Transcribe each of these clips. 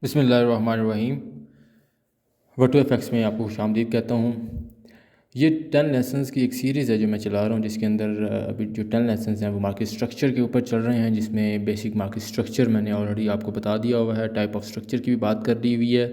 बिस्मिल्लाहिर्रहमानिर्रहीम। वर्टू एफएक्स में आपको खुशामदीद कहता हूँ। ये 10 लेसन्स की एक सीरीज़ है जो मैं चला रहा हूँ, जिसके अंदर अभी जो 10 लेसन्स हैं वो मार्केट स्ट्रक्चर के ऊपर चल रहे हैं, जिसमें बेसिक मार्केट स्ट्रक्चर मैंने ऑलरेडी आपको बता दिया हुआ है, टाइप ऑफ स्ट्रक्चर की भी बात कर दी हुई है।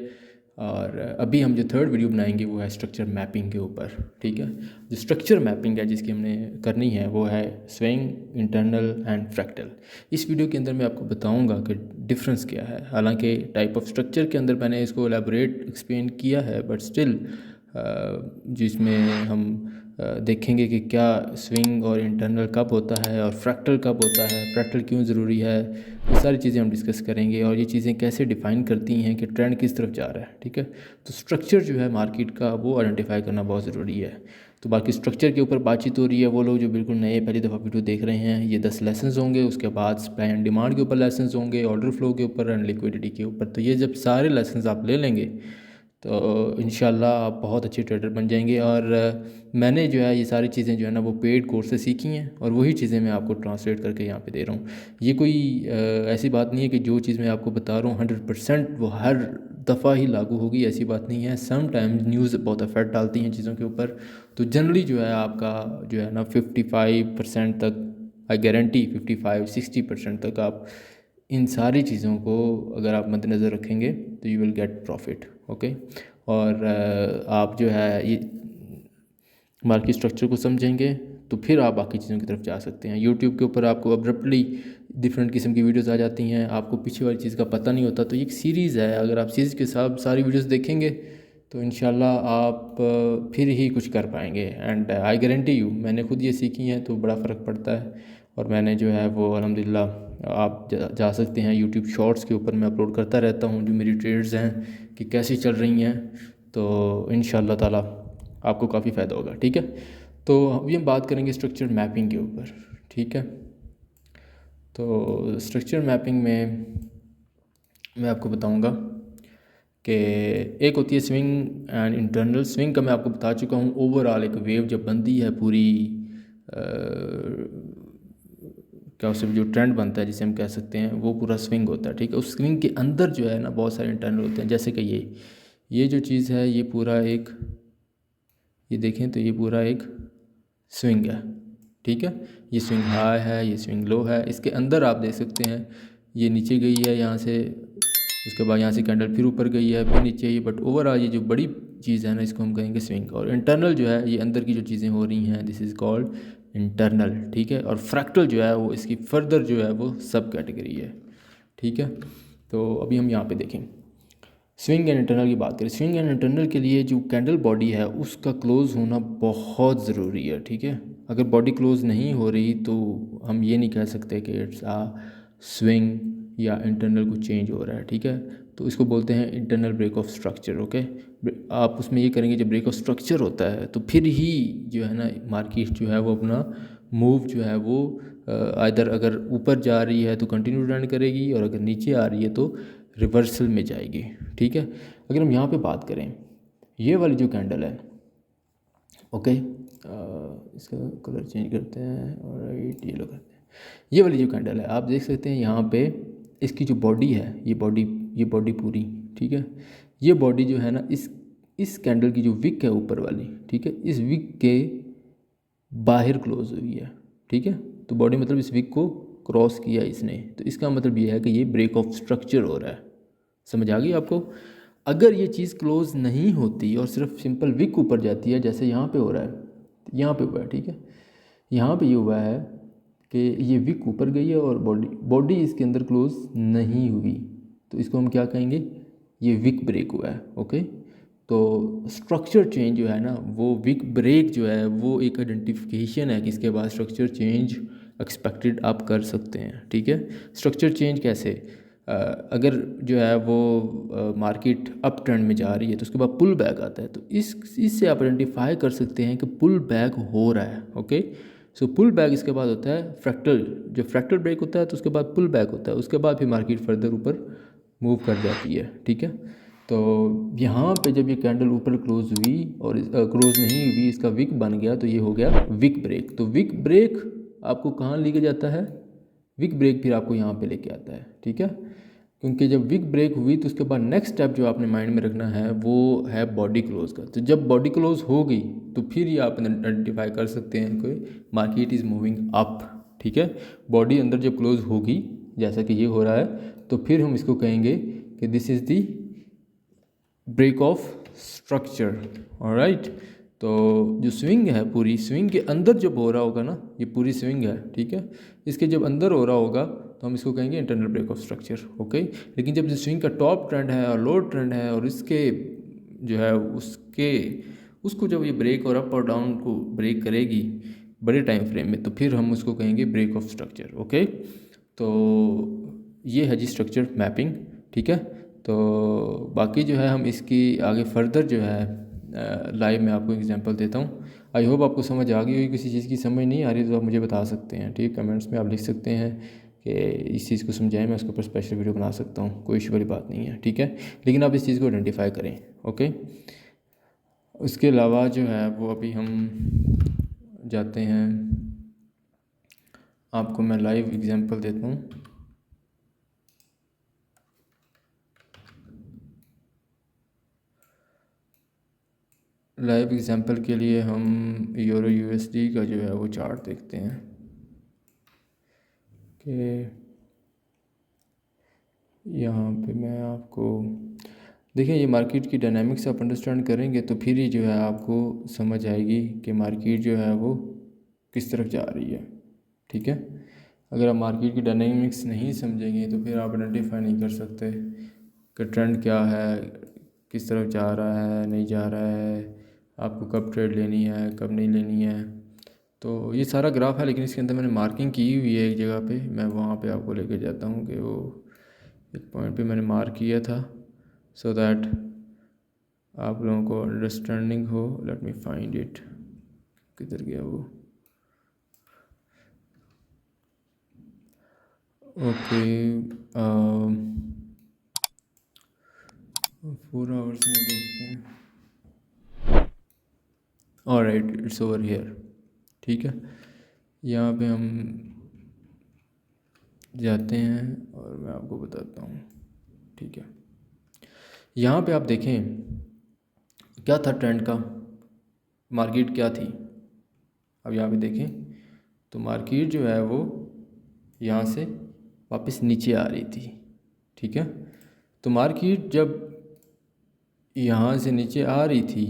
और अभी हम जो थर्ड वीडियो बनाएंगे वो है स्ट्रक्चर मैपिंग के ऊपर। ठीक है, जो स्ट्रक्चर मैपिंग है जिसकी हमने करनी है वो है स्विंग, इंटरनल एंड फ्रैक्टल। इस वीडियो के अंदर मैं आपको बताऊंगा कि डिफरेंस क्या है। हालांकि टाइप ऑफ स्ट्रक्चर के अंदर मैंने इसको एलेबोरेट एक्सप्लेन किया है, बट स्टिल जिसमें हम देखेंगे कि क्या स्विंग और इंटरनल कब होता है और फ्रैक्टल कब होता है, फ्रैक्टल क्यों ज़रूरी है, ये सारी चीज़ें हम डिस्कस करेंगे और ये चीज़ें कैसे डिफ़ाइन करती हैं कि ट्रेंड किस तरफ जा रहा है। ठीक है, तो स्ट्रक्चर जो है मार्केट का वो आइडेंटिफाई करना बहुत ज़रूरी है। तो बाकी स्ट्रक्चर के ऊपर बातचीत हो रही है। वो लोग जो बिल्कुल नए पहली दफ़ा वीडियो देख रहे हैं, ये 10 लेसन्स होंगे, उसके बाद सप्लाई एंड डिमांड के ऊपर लेसन्स होंगे, ऑर्डर फ्लो के ऊपर एंड लिक्विडिटी के ऊपर। तो ये जब सारे लेसन्स आप ले लेंगे तो इंशाल्लाह आप बहुत अच्छे ट्रेडर बन जाएंगे। और मैंने जो है ये सारी चीज़ें जो है ना वो पेड कोर्स से सीखी हैं और वही चीज़ें मैं आपको ट्रांसलेट करके यहाँ पे दे रहा हूँ। ये कोई ऐसी बात नहीं है कि जो चीज़ मैं आपको बता रहा हूँ 100% वो हर दफ़ा ही लागू होगी, ऐसी बात नहीं है। सम टाइम्स न्यूज़ बहुत इफेक्ट डालती हैं चीज़ों के ऊपर। तो जनरली जो है आपका जो है ना 55% तक, आई गारंटी 55-60% तक आप इन सारी चीज़ों को अगर आप मद्देनज़र रखेंगे तो you will get profit. Okay, और आप जो है ये मार्केट स्ट्रक्चर को समझेंगे तो फिर आप बाकी चीज़ों की तरफ जा सकते हैं। यूट्यूब के ऊपर आपको अब्रप्टली डिफरेंट किस्म की वीडियोस आ जाती हैं, आपको पीछे वाली चीज़ का पता नहीं होता। तो ये एक सीरीज़ है, अगर आप सीरीज़ के साथ सारी वीडियोस देखेंगे तो इंशाल्लाह आप फिर ही कुछ कर पाएंगे। एंड आई गारंटी यू, मैंने खुद ये सीखी हैं तो बड़ा फ़र्क पड़ता है। और मैंने जो है वो अल्हम्दुलिल्लाह आप जा सकते हैं यूट्यूब शॉर्ट्स के ऊपर मैं अपलोड करता रहता हूँ जो मेरी ट्रेड्स हैं कि कैसी चल रही हैं। तो इंशाल्लाह ताला आपको काफ़ी फ़ायदा होगा। ठीक है, तो अभी हम बात करेंगे स्ट्रक्चर मैपिंग के ऊपर। ठीक है, तो स्ट्रक्चर मैपिंग में मैं आपको बताऊंगा कि एक होती है स्विंग एंड इंटरनल। स्विंग का मैं आपको बता चुका हूँ, ओवरऑल एक वेव जब बनती है पूरी क्या उससे जो ट्रेंड बनता है जिसे हम कह सकते हैं वो पूरा स्विंग होता है। ठीक है, उस स्विंग के अंदर जो है ना बहुत सारे इंटरनल होते हैं, जैसे कि ये जो चीज़ है ये पूरा एक, ये देखें तो ये पूरा एक स्विंग है। ठीक है, ये स्विंग हाई है, ये स्विंग लो है। इसके अंदर आप देख सकते हैं ये नीचे गई है यहाँ से, उसके बाद यहाँ से कैंडल फिर ऊपर गई है, फिर नीचे ये, बट ओवरऑल ये जो बड़ी चीज़ है ना इसको हम कहेंगे स्विंग। और इंटरनल जो है ये अंदर की जो चीज़ें हो रही हैं, दिस इज़ कॉल्ड इंटरनल। ठीक है, और फ्रैक्टल जो है वो इसकी फर्दर जो है वो सब कैटेगरी है। ठीक है, तो अभी हम यहाँ पे देखें स्विंग एंड इंटरनल की बात करें। स्विंग एंड इंटरनल के लिए जो कैंडल बॉडी है उसका क्लोज़ होना बहुत ज़रूरी है। ठीक है, अगर बॉडी क्लोज़ नहीं हो रही तो हम ये नहीं कह सकते कि इट्स आ स्विंग या इंटरनल कुछ चेंज हो रहा है। ठीक है, तो इसको बोलते हैं internal break of structure. Okay, आप उसमें ये करेंगे जब ब्रेक ऑफ स्ट्रक्चर होता है तो फिर ही जो है ना मार्केट जो है वो अपना मूव जो है वो आइदर अगर ऊपर जा रही है तो कंटिन्यू रन करेगी और अगर नीचे आ रही है तो रिवर्सल में जाएगी। ठीक है, अगर हम यहाँ पे बात करें ये वाली जो कैंडल है, ओके, इसका कलर चेंज करते हैं और राइट येलो करते हैं। ये वाली जो कैंडल है आप देख सकते हैं यहाँ पे इसकी जो बॉडी है ये बॉडी पूरी, ठीक है, ये बॉडी जो है ना इस कैंडल की जो विक है ऊपर वाली, ठीक है, इस विक के बाहर क्लोज हुई है। ठीक है, तो बॉडी मतलब इस विक को क्रॉस किया इसने, तो इसका मतलब ये है कि ये ब्रेक ऑफ स्ट्रक्चर हो रहा है। समझ आ गई आपको? अगर ये चीज़ क्लोज नहीं होती और सिर्फ सिंपल विक ऊपर जाती है जैसे यहाँ पे हो रहा है, यहाँ पे हुआ है, ठीक है, यहाँ पे ये हुआ है कि ये विक ऊपर गई है और बॉडी इसके अंदर क्लोज नहीं हुई, तो इसको हम क्या कहेंगे, ये विक ब्रेक हुआ है। ओके, तो स्ट्रक्चर चेंज जो है ना वो विक ब्रेक जो है वो एक आइडेंटिफिकेशन है कि इसके बाद स्ट्रक्चर चेंज एक्सपेक्टेड आप कर सकते हैं। ठीक है, स्ट्रक्चर चेंज कैसे, अगर जो है वो मार्केट अप ट्रेंड में जा रही है तो उसके बाद पुल बैक आता है, तो इससे आप आइडेंटिफाई कर सकते हैं कि पुल बैक हो रहा है। ओके, सो पुल बैक इसके बाद होता है फ्रैक्टल, जो फ्रैक्टल ब्रेक होता है तो उसके बाद पुल बैक होता है, उसके बाद फिर मार्केट फर्दर ऊपर मूव कर जाती है। ठीक है, तो यहाँ पे जब ये कैंडल ऊपर क्लोज हुई और क्लोज नहीं हुई, इसका विक बन गया, तो ये हो गया विक ब्रेक। तो विक ब्रेक आपको कहाँ लेके जाता है, विक ब्रेक फिर आपको यहाँ पे लेके आता है। ठीक है, क्योंकि जब विक ब्रेक हुई तो उसके बाद नेक्स्ट स्टेप जो आपने माइंड में रखना है वो है बॉडी क्लोज का। तो जब बॉडी क्लोज हो गई तो फिर ये आप आइडेंटिफाई कर सकते हैं कि मार्केट इज़ मूविंग अप, ठीक है। बॉडी अंदर जब क्लोज होगी जैसा कि ये हो रहा है तो फिर हम इसको कहेंगे कि this is the break of structure, alright. तो जो स्विंग है पूरी स्विंग के अंदर जब हो रहा होगा ना, ये पूरी स्विंग है, ठीक है, इसके जब अंदर हो रहा होगा तो हम इसको कहेंगे internal break of structure, okay. लेकिन जब जो स्विंग का टॉप ट्रेंड है और लोअर ट्रेंड है और इसके जो है उसको जब ये ब्रेक और अप और डाउन को ब्रेक करेगी बड़े टाइम फ्रेम में तो फिर हम उसको कहेंगे ब्रेक ऑफ स्ट्रक्चर, ओके। तो ये है जी स्ट्रक्चर मैपिंग, ठीक है। तो बाकी जो है हम इसकी आगे फर्दर जो है लाइव में आपको एग्जांपल देता हूँ। आई होप आपको समझ आ गई होगी। किसी चीज़ की समझ नहीं आ रही तो आप मुझे बता सकते हैं, ठीक, कमेंट्स में आप लिख सकते हैं कि इस चीज़ को समझाएं, मैं उसके ऊपर स्पेशल वीडियो बना सकता हूँ, कोई इशू वाली बात नहीं है, ठीक है। लेकिन आप इस चीज़ को आइडेंटिफाई करें, ओके। उसके अलावा जो है वो अभी हम जाते हैं, आपको मैं लाइव एग्जांपल देता हूँ। लाइव एग्जांपल के लिए हम यूरो यूएसडी का जो है वो चार्ट देखते हैं कि यहाँ पे मैं आपको देखिए, ये मार्केट की डायनामिक्स आप अंडरस्टैंड करेंगे तो फिर ही जो है आपको समझ आएगी कि मार्केट जो है वो किस तरफ जा रही है, ठीक है। अगर आप मार्केट की डायनामिक्स नहीं समझेंगे तो फिर आप आइडेंटिफाई नहीं कर सकते कि ट्रेंड क्या है, किस तरफ जा रहा है, नहीं जा रहा है, आपको कब ट्रेड लेनी है, कब नहीं लेनी है। तो ये सारा ग्राफ है, लेकिन इसके अंदर मैंने मार्किंग की हुई है एक जगह पे, मैं वहाँ पे आपको लेके जाता हूँ कि वो एक पॉइंट पे मैंने मार्क किया था सो दैट आप लोगों को अंडरस्टैंडिंग हो। लेट मी फाइंड इट, किधर गया वो, ओके। 4 आवर्स में देखते हैं, ऑलराइट, इट्स ओवर हियर, ठीक है। यहाँ पे हम जाते हैं और मैं आपको बताता हूँ, ठीक है। यहाँ पे आप देखें क्या था ट्रेंड का, मार्केट क्या थी। अब यहाँ पे देखें तो मार्केट जो है वो यहाँ से वापस नीचे आ रही थी, ठीक है। तो मार्केट जब यहाँ से नीचे आ रही थी,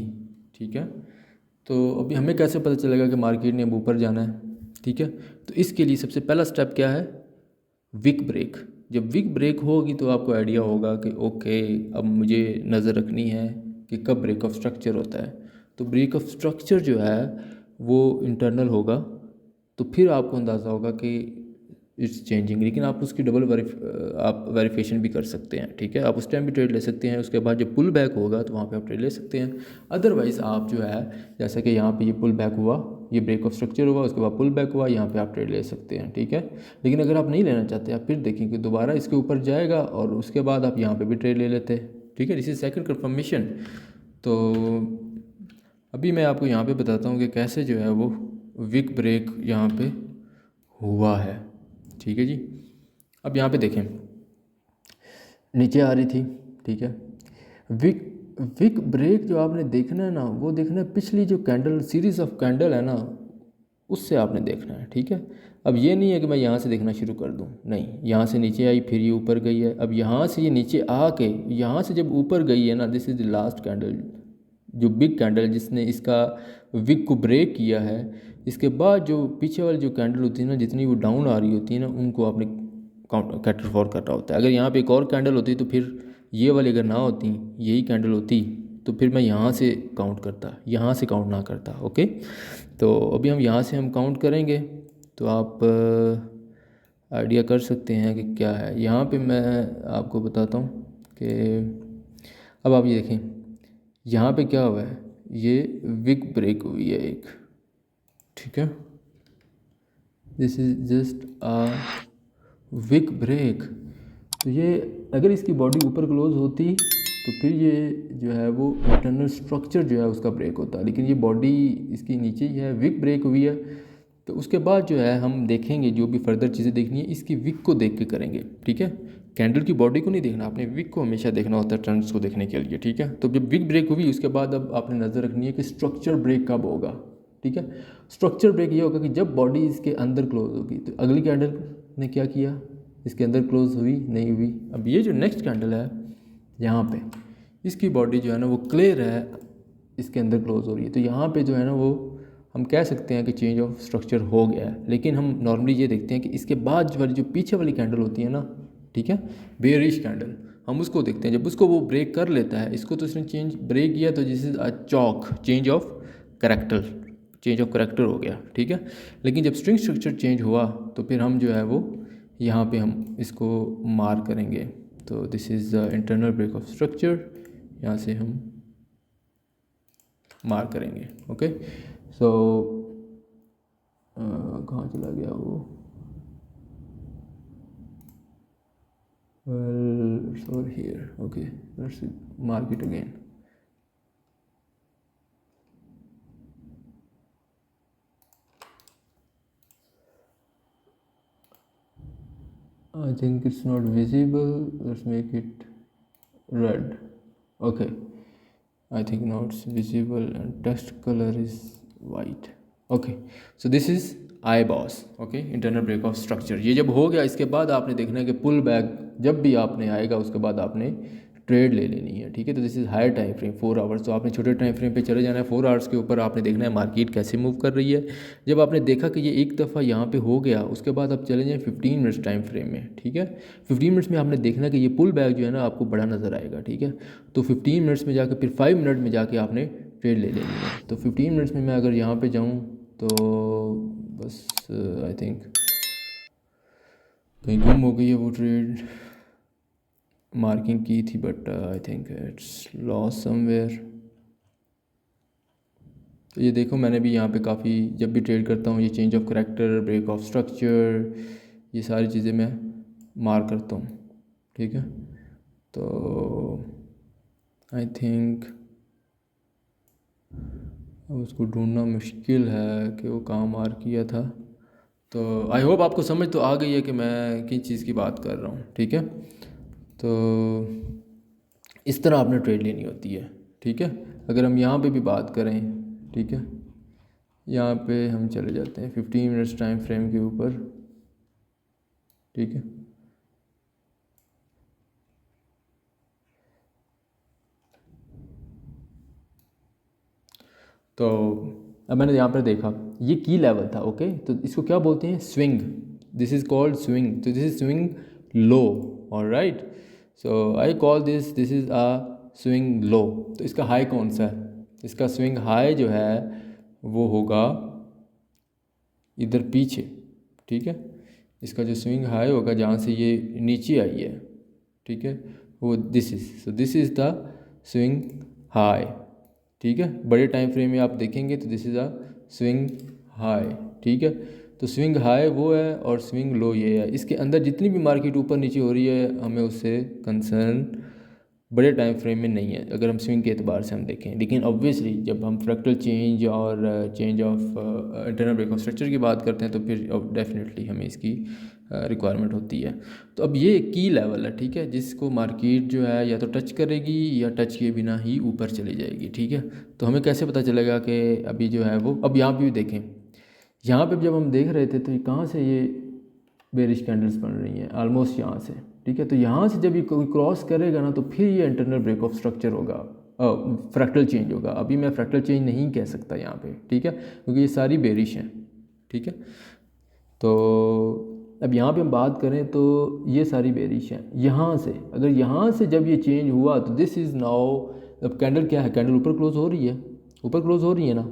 ठीक है, तो अभी हमें कैसे पता चलेगा कि मार्केट ने अब ऊपर जाना है, ठीक है। तो इसके लिए सबसे पहला स्टेप क्या है, विक ब्रेक। जब विक ब्रेक होगी तो आपको आइडिया होगा कि ओके अब मुझे नज़र रखनी है कि कब ब्रेक ऑफ स्ट्रक्चर होता है। तो ब्रेक ऑफ स्ट्रक्चर जो है वो इंटरनल होगा तो फिर आपको अंदाज़ा होगा कि इट्स चेंजिंग। लेकिन आप उसकी डबल आप वेरिफिकेशन भी कर सकते हैं, ठीक है। आप उस टाइम भी ट्रेड ले सकते हैं, उसके बाद जब पुल बैक होगा तो वहाँ पे आप ट्रेड ले सकते हैं। अदरवाइज़ आप जो है जैसा कि यहाँ पे ये पुल बैक हुआ, ये ब्रेक ऑफ स्ट्रक्चर हुआ, उसके बाद पुल बैक हुआ, यहाँ पे आप ट्रेड ले सकते हैं, ठीक है। लेकिन अगर आप नहीं लेना चाहते, आप फिर देखें कि दोबारा इसके ऊपर जाएगा और उसके बाद आप यहाँ पर भी ट्रेड ले लेते हैं, ठीक है। This is second confirmation. तो अभी मैं आपको यहाँ पे बताता हूँ कि कैसे जो है वो विक ब्रेक यहाँ पे हुआ है, ठीक है जी। अब यहाँ पे देखें नीचे आ रही थी, ठीक है। विक ब्रेक जो आपने देखना है ना, वो देखना है पिछली जो कैंडल सीरीज ऑफ कैंडल है ना उससे आपने देखना है, ठीक है। अब ये नहीं है कि मैं यहाँ से देखना शुरू कर दूँ, नहीं, यहाँ से नीचे आई फिर ये ऊपर गई है, अब यहाँ से ये नीचे आके यहाँ से जब ऊपर गई है ना, this is the last candle, जो बिग कैंडल जिसने इसका विक को ब्रेक किया है। इसके बाद जो पीछे वाली जो कैंडल होती है ना, जितनी वो डाउन आ रही होती है ना, उनको आपने काउंट कैटर फॉर करना होता है। अगर यहाँ पे एक और कैंडल होती तो फिर ये वाली अगर ना होती, यही कैंडल होती, तो फिर मैं यहाँ से काउंट करता, यहाँ से काउंट ना करता, ओके। तो अभी हम यहाँ से हम काउंट करेंगे तो आप आइडिया कर सकते हैं कि क्या है। यहाँ पे मैं आपको बताता हूँ कि अब आप ये देखें यहाँ पे क्या हुआ है, ये विक ब्रेक हुई है एक, ठीक है। This is just a weak break. तो ये अगर इसकी बॉडी ऊपर क्लोज होती तो फिर ये जो है वो इंटरनल स्ट्रक्चर जो है उसका ब्रेक होता, लेकिन ये बॉडी इसकी नीचे ही है, विक ब्रेक हुई है। तो उसके बाद जो है हम देखेंगे जो भी फर्दर चीज़ें देखनी है इसकी विक को देख के करेंगे, ठीक है। कैंडल की बॉडी को नहीं देखना, आपने विक को हमेशा देखना होता है ट्रेंड्स को देखने के लिए, ठीक है। तो जब विक ब्रेक हुई उसके बाद अब आपने नज़र रखनी है कि स्ट्रक्चर ब्रेक कब होगा, ठीक है। स्ट्रक्चर ब्रेक ये होगा कि जब बॉडी इसके अंदर क्लोज होगी। तो अगली कैंडल ने क्या किया, इसके अंदर क्लोज हुई नहीं हुई। अब ये जो नेक्स्ट कैंडल है यहाँ पे, इसकी बॉडी जो है ना वो क्लियर है, इसके अंदर क्लोज हो रही है। तो यहाँ पे जो है ना वो हम कह सकते हैं कि चेंज ऑफ स्ट्रक्चर हो गया है। लेकिन हम नॉर्मली ये देखते हैं कि इसके बाद वाली जो पीछे वाली कैंडल होती है ना, ठीक है, बेयरिश कैंडल, हम उसको देखते हैं। जब उसको वो ब्रेक कर लेता है, इसको तो इसने चेंज ब्रेक किया तो this is a chalk, change of character, change of character हो गया, ठीक है। लेकिन जब स्ट्रिंग स्ट्रक्चर चेंज हुआ तो फिर हम जो है वो यहाँ पे हम इसको मार्क करेंगे। तो this is the internal break of structure, यहाँ से हम मार्क करेंगे। ओके, सो कहाँ चला गया वो, well it's over here. Okay, let's mark it again. I think it's not visible. Let's make it red. Okay, I think now it's visible and text color is white. Okay, so this is IBOS. Okay, internal break of structure. ये जब हो गया इसके बाद आपने देखना है कि पुल बैक जब भी आपने आएगा उसके बाद आपने ट्रेड ले लेनी है, ठीक है। तो this is higher time frame 4 hours. तो आपने छोटे टाइम फ्रेम पे चले जाना है, 4 आवर्स के ऊपर आपने देखना है मार्केट कैसे मूव कर रही है। जब आपने देखा कि ये एक दफ़ा यहाँ पे हो गया उसके बाद आप चले जाएँ 15 मिनट्स टाइम फ्रेम में, ठीक है। 15 मिनट्स में आपने देखना कि ये पुल बैक जो है ना आपको बड़ा नज़र आएगा, ठीक है। तो 15 मिनट्स में जाकर फिर 5 मिनट में जाके आपने ट्रेड ले लेनी है। तो 15 मिनट्स में मैं अगर यहाँ पर जाऊँ तो बस आई थिंक कहीं गुम हो गई है वो ट्रेड, मार्किंग की थी but I think it's loss somewhere. तो ये देखो मैंने भी यहाँ पे काफ़ी, जब भी ट्रेड करता हूँ ये change of character, break of structure, ये सारी चीज़ें मैं मार्क करता हूँ, ठीक है। तो आई थिंक अब उसको ढूंढना मुश्किल है कि वो कहाँ मार्क किया था। तो आई होप आपको समझ तो आ गई है कि मैं किस चीज़ की बात कर रहा हूँ, ठीक है। तो इस तरह आपने ट्रेड लेनी होती है, ठीक है। अगर हम यहाँ पे भी बात करें, ठीक है, यहाँ पे हम चले जाते हैं 15 मिनट्स टाइम फ्रेम के ऊपर, ठीक है। तो अब मैंने यहाँ पर देखा ये की लेवल था, ओके। तो इसको क्या बोलते हैं, swing, this is called swing. तो this is swing low, alright. So I call this is a swing low. तो इसका हाई कौन सा है, इसका स्विंग हाई जो है वो होगा इधर पीछे, ठीक है। इसका जो स्विंग हाई होगा जहाँ से ये नीचे आई है, ठीक है, वो this is the swing high, ठीक है। बड़े टाइम फ्रेम में आप देखेंगे तो this is a swing high, ठीक है। तो स्विंग हाई वो है और स्विंग लो ये है। इसके अंदर जितनी भी मार्केट ऊपर नीचे हो रही है हमें उससे कंसर्न बड़े टाइम फ्रेम में नहीं है अगर हम स्विंग के एतबार से हम देखें। लेकिन ऑब्वियसली जब हम फ्रैक्टल चेंज और change of internal break of structure की बात करते हैं तो फिर डेफिनेटली हमें इसकी रिक्वायरमेंट होती है। तो अब ये की लेवल है, ठीक है, जिसको मार्केट जो है या तो टच करेगी या टच किए बिना ही ऊपर चली जाएगी, ठीक है। तो हमें कैसे पता चलेगा कि अभी जो है वो, अब यहाँ पर भी देखें, यहाँ पर जब हम देख रहे थे तो ये कहाँ से ये बेरिश कैंडल्स बन रही हैं, ऑलमोस्ट यहाँ से, ठीक है। तो यहाँ से जब ये कोई क्रॉस करेगा ना तो फिर ये इंटरनल ब्रेक ऑफ स्ट्रक्चर होगा, फ्रैक्टल चेंज होगा। अभी मैं फ्रैक्टल चेंज नहीं कह सकता यहाँ पे, ठीक है, क्योंकि ये सारी बेरिश हैं, ठीक है। तो अब यहाँ पे हम बात करें तो ये सारी बेरिश हैं। यहाँ से अगर यहाँ से जब ये चेंज हुआ तो दिस इज़ नाउ, अब कैंडल क्या है, कैंडल ऊपर क्लोज हो रही है, ऊपर क्लोज हो रही है ना।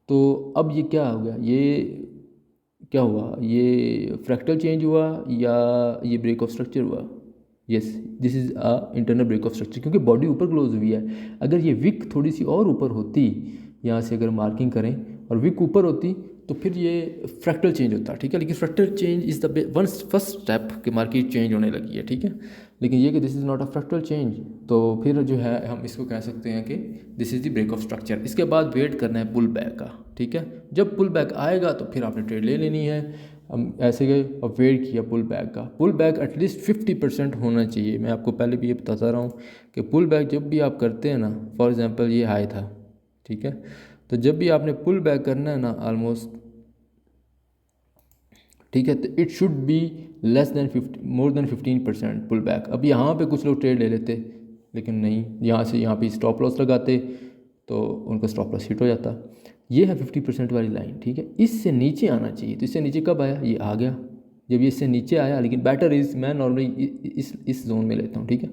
तो अब ये क्या हो गया, ये क्या हुआ, ये फ्रैक्टल चेंज हुआ या ये ब्रेक ऑफ स्ट्रक्चर हुआ। Yes, this is a internal break of structure, क्योंकि बॉडी ऊपर क्लोज हुई है। अगर ये विक थोड़ी सी और ऊपर होती, यहाँ से अगर मार्किंग करें और विक ऊपर होती तो फिर ये फ्रैक्टल चेंज होता, ठीक है। लेकिन fractal change is the first step कि मार्केट चेंज होने लगी है, ठीक है। लेकिन ये कि this is not a fractal change, तो फिर जो है हम इसको कह सकते हैं कि this is the break of structure. इसके बाद वेट करना है पुल बैक का, ठीक है। जब पुल बैक आएगा तो फिर आपने ट्रेड ले लेनी है। हम ऐसे गए और वेट किया पुल बैक का। पुल बैक एटलीस्ट 50% होना चाहिए। मैं आपको पहले भी ये बताता रहा हूँ कि पुल बैक जब भी आप करते हैं ना, फॉर एग्जांपल ये हाई था, ठीक है, तो जब भी आपने पुल बैक करना है ना ऑलमोस्ट, ठीक है, तो it should be less than 50, more than 15% pull back. अब यहाँ पे कुछ लोग ट्रेड ले लेते, लेकिन नहीं, यहाँ से यहाँ पे स्टॉप लॉस लगाते तो उनका स्टॉप लॉस हिट हो जाता। ये है 50% वाली लाइन, ठीक है। इससे नीचे आना चाहिए, तो इससे नीचे कब आया, ये आ गया जब ये इससे नीचे आया। लेकिन बेटर इज़, मैं नॉर्मली इस जोन में लेता हूँ, ठीक है।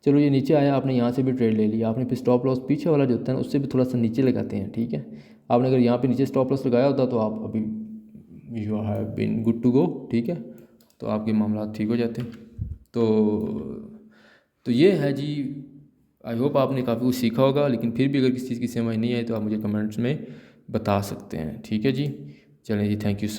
चलो ये नीचे आया, आपने यहाँ से भी ट्रेड ले लिया, आपने फिर स्टॉप लॉस पीछे वाला जो होता है ना उससे भी थोड़ा सा नीचे लगाते हैं, ठीक है। आपने अगर यहाँ पे नीचे स्टॉप लॉस लगाया होता तो आप अभी you have been good to go, ठीक है, तो आपके मामला ठीक हो जाते। तो ये है जी। आई होप आपने काफ़ी कुछ सीखा होगा, लेकिन फिर भी अगर किसी चीज़ की समझ नहीं आई तो आप मुझे कमेंट्स में बता सकते हैं, ठीक है जी। चलें जी, थैंक यू सो